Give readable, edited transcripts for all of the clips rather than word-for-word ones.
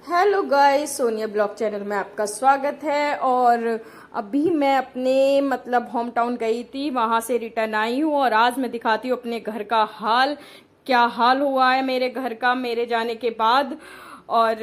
Hello guys, Sonia blog channel में आपका स्वागत है। और अभी मैं अपने होम टाउन गई थी, वहाँ से रिटर्न आई हूँ और आज मैं दिखाती हूँ अपने घर का हाल। क्या हाल हुआ है मेरे घर का मेरे जाने के बाद। और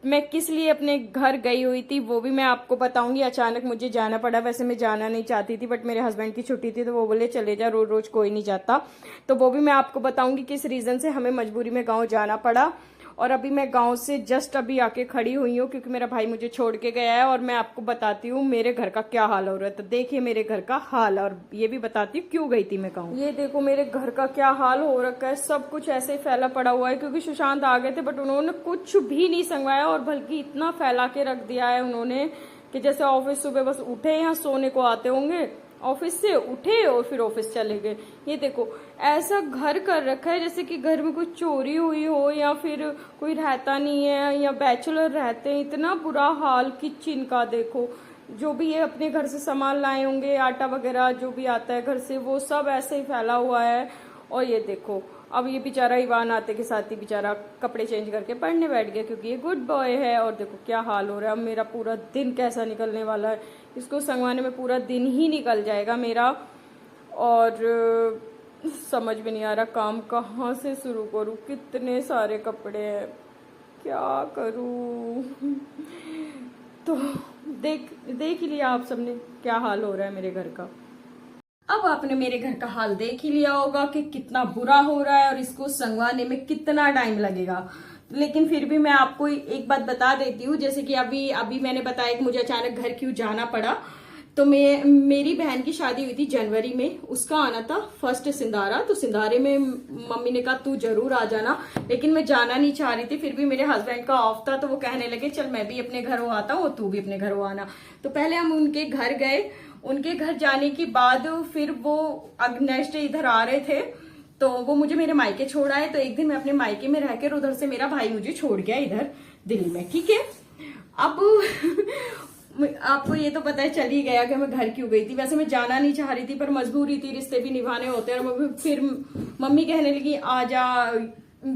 मैं किस लिए अपने घर गई हुई थी वो भी मैं आपको बताऊंगी। अचानक मुझे जाना पड़ा, वैसे मैं जाना नहीं चाहती थी बट मेरे हस्बैंड की छुट्टी थी तो वो बोले चले जा, रोज रोज कोई नहीं जाता। तो वो भी मैं आपको बताऊंगी किस रीज़न से हमें मजबूरी में गाँव जाना पड़ा। और अभी मैं गांव से जस्ट अभी आके खड़ी हुई हूँ क्योंकि मेरा भाई मुझे छोड़ के गया है और मैं आपको बताती हूँ मेरे घर का क्या हाल हो रहा है। तो देखिए मेरे घर का हाल, और ये भी बताती हूँ क्यों गई थी मैं गाँव। ये देखो मेरे घर का क्या हाल हो रखा है, सब कुछ ऐसे ही फैला पड़ा हुआ है क्योंकि सुशांत आ गए थे बट उन्होंने कुछ भी नहीं संगवाया और बल्कि इतना फैला के रख दिया है उन्होंने कि जैसे ऑफिस सुबह बस उठे यहाँ सोने को आते होंगे, ऑफिस से उठे और फिर ऑफिस चले गए। ये देखो ऐसा घर कर रखा है जैसे कि घर में कोई चोरी हुई हो या फिर कोई रहता नहीं है या बैचलर रहते हैं। इतना बुरा हाल किचन का देखो, जो भी ये अपने घर से सामान लाए होंगे, आटा वगैरह जो भी आता है घर से वो सब ऐसे ही फैला हुआ है। और ये देखो अब ये बेचारा इवान आते के साथ ही बेचारा कपड़े चेंज करके पढ़ने बैठ गया क्योंकि ये गुड बॉय है। और देखो क्या हाल हो रहा है, अब मेरा पूरा दिन कैसा निकलने वाला है, इसको संगवाने में पूरा दिन ही निकल जाएगा मेरा। और समझ में नहीं आ रहा काम कहाँ से शुरू करूँ, कितने सारे कपड़े हैं, क्या करूँ। तो देख ही लिया आप सबने क्या हाल हो रहा है मेरे घर का। अब आपने मेरे घर का हाल देख ही लिया होगा कि कितना बुरा हो रहा है और इसको संगवाने में कितना टाइम लगेगा। लेकिन फिर भी मैं आपको एक बात बता देती हूँ, जैसे कि अभी अभी मैंने बताया कि मुझे अचानक घर क्यों जाना पड़ा। तो मेरी बहन की शादी हुई थी जनवरी में, उसका आना था फर्स्ट सिंधारा। तो सिंधारे में मम्मी ने कहा तू जरूर आ जाना, लेकिन मैं जाना नहीं चाह रही थी। फिर भी मेरे हस्बैंड का ऑफ था तो वो कहने लगे चल मैं भी अपने घर आता हूँ, तू भी अपने घर आना। तो पहले हम उनके घर गए, उनके घर जाने के बाद फिर वो नेक्स्ट डे इधर आ रहे थे तो वो मुझे मेरे मायके छोड़ आए। तो एक दिन मैं अपने मायके में रहकर उधर से मेरा भाई मुझे छोड़ गया इधर दिल्ली में, ठीक है। अब आपको ये तो पता है चल ही गया कि मैं घर क्यों गई थी। वैसे मैं जाना नहीं चाह रही थी पर मजबूरी थी, रिश्ते भी निभाने होते हैं। और फिर मम्मी कहने लगी आ जा,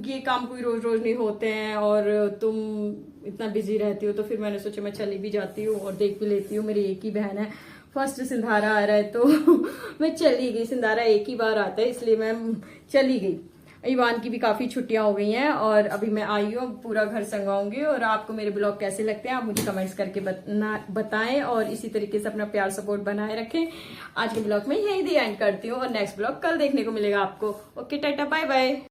ये काम कोई रोज रोज नहीं होते हैं और तुम इतना बिजी रहती हो। तो फिर मैंने सोचा मैं चली भी जाती हूँ और देख भी लेती हूँ, मेरी एक ही बहन है, फर्स्ट सिंधारा आ रहा है तो मैं चली गई। सिंधारा एक ही बार आता है इसलिए मैं चली गई। ईवान की भी काफी छुट्टियां हो गई हैं और अभी मैं आई हूँ, पूरा घर संगवाऊंगी। और आपको मेरे ब्लॉग कैसे लगते हैं आप मुझे कमेंट्स करके बताएं और इसी तरीके से अपना प्यार सपोर्ट बनाए रखें। आज के ब्लॉग में यही दी एंड करती हूँ और नेक्स्ट ब्लॉग कल देखने को मिलेगा आपको। Okay tata bye bye.